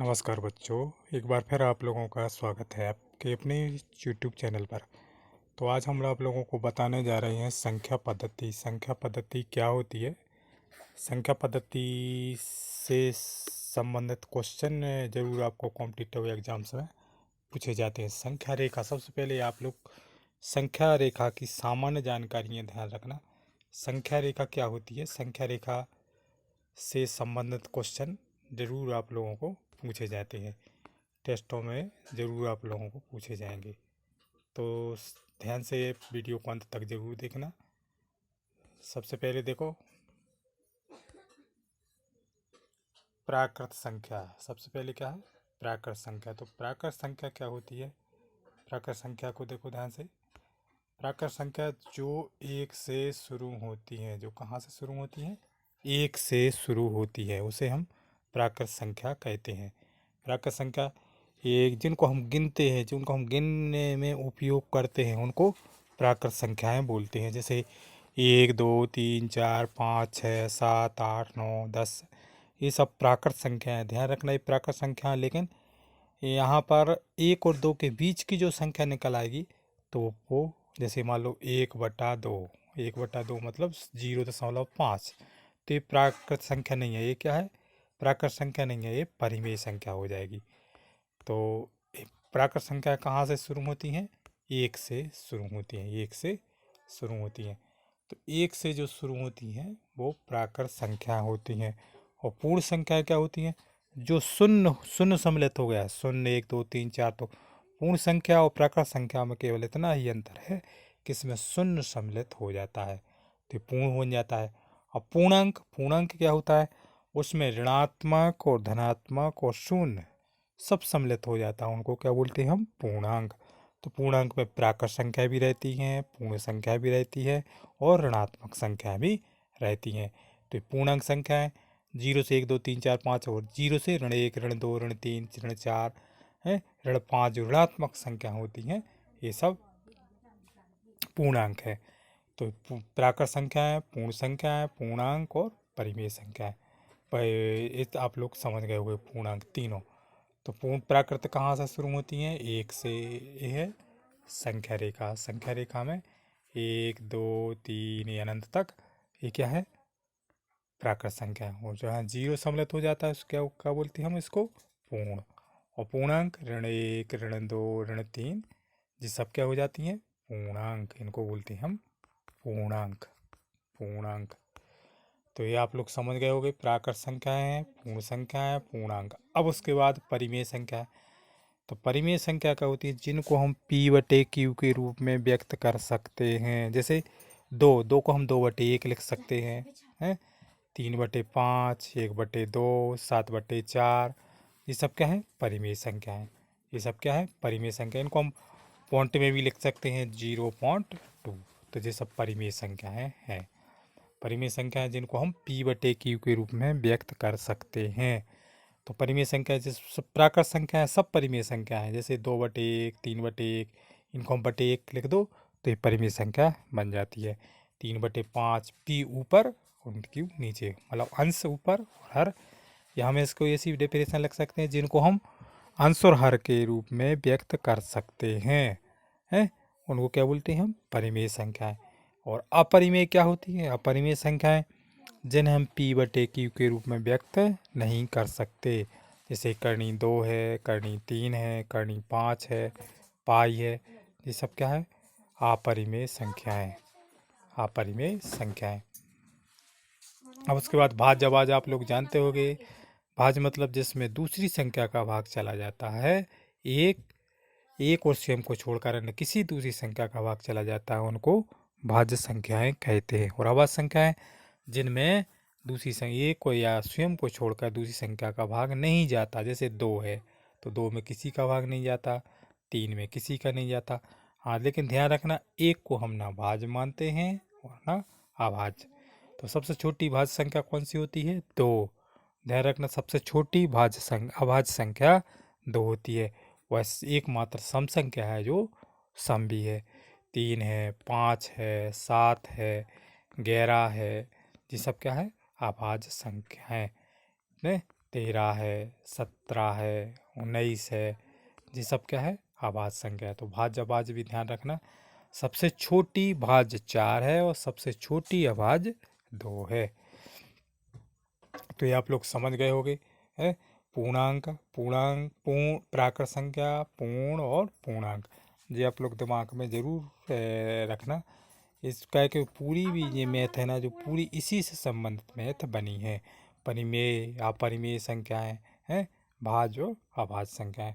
नमस्कार बच्चों, एक बार फिर आप लोगों का स्वागत है आपके अपने YouTube चैनल पर। तो आज हम आप लोगों को बताने जा रहे हैं संख्या पद्धति। संख्या पद्धति क्या होती है? संख्या पद्धति से संबंधित क्वेश्चन जरूर आपको कॉम्पिटिटिव एग्जाम्स में पूछे जाते हैं। संख्या रेखा, सबसे पहले आप लोग संख्या रेखा की सामान्य जानकारियाँ ध्यान रखना। संख्या रेखा क्या होती है? संख्या रेखा से संबंधित क्वेश्चन जरूर आप लोगों को पूछे जाते हैं, टेस्टों में ज़रूर आप लोगों को पूछे जाएंगे। तो ध्यान से वीडियो को अंत तक ज़रूर देखना। सबसे पहले देखो प्राकृत संख्या। सबसे पहले क्या है? प्राकृत संख्या। तो प्राकृत संख्या क्या होती है? प्राकृत संख्या को देखो ध्यान से। प्राकृत संख्या जो एक से शुरू होती है, जो कहाँ से शुरू होती है? एक से शुरू होती है, उसे हम प्राकृत संख्या कहते हैं। प्राकृत संख्या एक जिनको हम गिनते हैं, जिनको हम गिनने में उपयोग करते हैं, उनको प्राकृत संख्याएं बोलते हैं। जैसे 1 2 3 4 5 6 7 8 9 10, ये सब प्राकृत संख्याएं। ध्यान रखना ये प्राकृत संख्या, लेकिन यहाँ पर 1 और 2 के बीच की जो संख्या निकल आएगी तो वो, जैसे मान लो 1/2, 1/2 मतलब 0.5, तो ये प्राकृत संख्या नहीं है। ये क्या है? प्राकृत संख्या नहीं है, ये परिमेय संख्या हो जाएगी। तो प्राकृत संख्या कहाँ से शुरू होती हैं? एक से शुरू होती हैं, एक से शुरू होती हैं। तो एक से जो शुरू होती हैं वो प्राकृत संख्या होती हैं। और पूर्ण संख्या क्या होती हैं? जो शून्य शून्य सम्मिलित हो गया, 0 1 2 3 4। तो पूर्ण संख्या और प्राकृत संख्या में केवल इतना ही अंतर है कि इसमें शून्य सम्मिलित हो जाता है तो पूर्ण हो जाता है। और पूर्णांक, पूर्णांक क्या होता है? उसमें ऋणात्मक और धनात्मक और शून्य सब सम्मिलित हो जाता है, उनको क्या बोलते हैं हम? पूर्णांक। तो पूर्णांक में प्राकृत संख्या भी रहती हैं, पूर्ण संख्या भी रहती है और ऋणात्मक संख्या भी रहती हैं। तो ये पूर्णांक संख्या है 0 से 1 2 3 4 5, और 0 से ऋण 1 ऋण 2 ऋण 3 ऋण 4 है, ऋण 5 जो ऋणात्मक संख्या होती हैं, ये सब पूर्णांक है। तो प्राकृत संख्या है, पूर्ण संख्या है, पूर्णांक और परिमेय संख्या है। आप लोग समझ गए होंगे पूर्णांक तीनों। तो पूर्ण प्राकृत कहाँ से शुरू होती हैं? एक से। ये है संख्या रेखा। संख्या रेखा में 1 2 3 ये अनंत तक, ये क्या है? प्राकृत संख्या है। और जहाँ 0 सम्मिलित हो जाता है उसको क्या बोलते हैं हम? इसको पूर्ण। और पूर्णांक ऋण 1 ऋण 2 ऋण 3, ये सब क्या हो जाती हैं? पूर्णांक। इनको बोलते हैं हम पूर्णांक। पूर्णांक। तो ये आप लोग समझ गए होंगे, प्राकृत संख्या है, पूर्ण संख्या है, पूर्णांक। अब उसके बाद परिमेय संख्या है। तो परिमेय संख्या क्या होती है? जिनको हम P/Q के रूप में व्यक्त कर सकते हैं। जैसे 2 को हम 2/1 लिख सकते हैं 3/5, 1/2, 7/4, ये सब क्या है? परिमेय संख्या है। ये सब क्या है? परिमेय संख्या। इनको हम पॉइंट में भी लिख सकते हैं 0.2। तो ये सब परिमेय संख्या है। परिमेय संख्या है जिनको हम P/Q के रूप में व्यक्त कर सकते हैं। तो परिमेय संख्या जैसे प्राकृत संख्या है, सब परिमेय संख्या है। जैसे 2/1 3/1, इनको हम बटे 1 लिख दो तो ये परिमेय संख्या बन जाती है। 3/5 P ऊपर और Q नीचे, मतलब अंश ऊपर और हर। या हम इसको ऐसी डेफिनेशन लिख सकते हैं जिनको हम अंश और हर के रूप में व्यक्त कर सकते हैं उनको क्या बोलते हैं हम? परिमेय संख्याएं। और अपरिमेय क्या होती है? अपरिमेय संख्याएं जिन्हें हम P/Q के रूप में व्यक्त नहीं कर सकते। जैसे करनी 2 है, करनी 3 है, करनी 5 है, पाई है, ये सब क्या है? अपरिमेय संख्याएं। अपरिमेय संख्याएं। अब उसके बाद भाज्य। भाज्य आप लोग जानते होंगे। भाज्य मतलब जिसमें दूसरी संख्या का भाग चला जाता है। एक और स्वयं को छोड़कर अन्य किसी दूसरी संख्या का भाग चला जाता है, उनको भाज्य संख्याएं कहते हैं। और अभाज्य संख्याएं जिनमें दूसरी संख्या एक को या स्वयं को छोड़कर दूसरी संख्या का भाग नहीं जाता। जैसे 2 है तो 2 में किसी का भाग नहीं जाता, 3 में किसी का नहीं जाता। हाँ, लेकिन ध्यान रखना, एक को हम ना भाज्य मानते हैं और ना अभाज्य। तो सबसे छोटी भाज्य संख्या कौन सी होती है? 2। ध्यान रखना, सबसे छोटी अभाज्य संख्या 2 होती है। वह एकमात्र सम संख्या है जो सम भी है। 3 है, 5 है, 7 है, 11 है, ये सब क्या है? अभाज्य संख्या है। 13 है, 17 है, 19 है, ये सब क्या है? अभाज्य संख्या है। तो भाज्य अभाज्य भी ध्यान रखना। सबसे छोटी भाज्य 4 है और सबसे छोटी अभाज्य 2 है। तो ये आप लोग समझ गए होंगे है। पूर्णांक, प्राकृत संख्या, पूर्ण और पूर्णांक, ये आप लोग दिमाग में जरूर रखना। इसका कि पूरी भी ये मैथ है ना, जो पूरी इसी से संबंधित मैथ बनी है। परिमेय, अपरिमेय संख्याएं हैं, भाज्य और अभाज्य संख्याएं।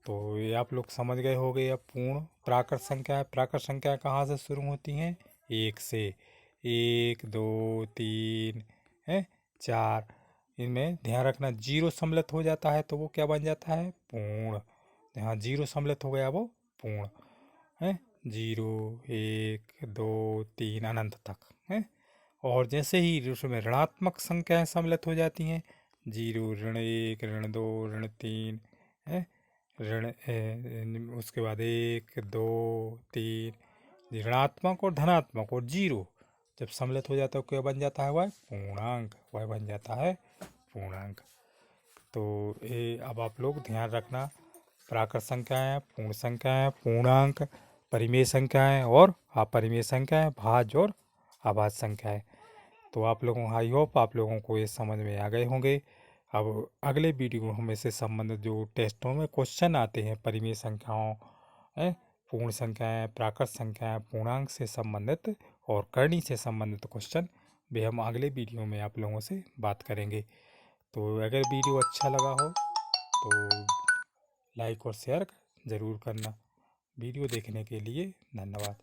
तो ये आप लोग समझ गए होंगे। अब पूर्ण प्राकृत संख्या, प्राकृत संख्या कहाँ से शुरू होती हैं? 1 से। 1 2 3 है 4। इनमें ध्यान रखना, जीरो सम्मिलित हो जाता है तो वो क्या बन जाता है? पूर्ण। जहाँ जीरो सम्मिलित हो गया वो पूर्ण है। 0 1 2 3 अनंत तक है। और जैसे ही उसमें ऋणात्मक संख्याएं सम्मिलित हो जाती हैं, 0 ऋण 1 ऋण 2 ऋण 3 है, उसके बाद 1 2 3, ऋणात्मक और धनात्मक और 0 जब सम्मिलित हो जाता है क्या बन जाता है? वह पूर्णांक, वह बन जाता है पूर्णांक। तो ये अब आप लोग ध्यान रखना, प्राकृत संख्याएं, पूर्ण संख्याएं, पूर्णांक, परिमेय संख्याएं और अपरिमेय संख्याएं, भाज्य और अभाज्य संख्याएं। तो आप लोगों, आई होप आप लोगों को ये समझ में आ गए होंगे। अब अगले वीडियो में से संबंधित जो टेस्टों में क्वेश्चन आते हैं परिमेय संख्याओं, पूर्ण संख्याएं, प्राकृत संख्याएं, पूर्णांक से संबंधित और करनी से संबंधित क्वेश्चन भी हम अगले वीडियो में आप लोगों से बात करेंगे। तो अगर वीडियो अच्छा लगा हो तो लाइक और शेयर ज़रूर करना। वीडियो देखने के लिए धन्यवाद।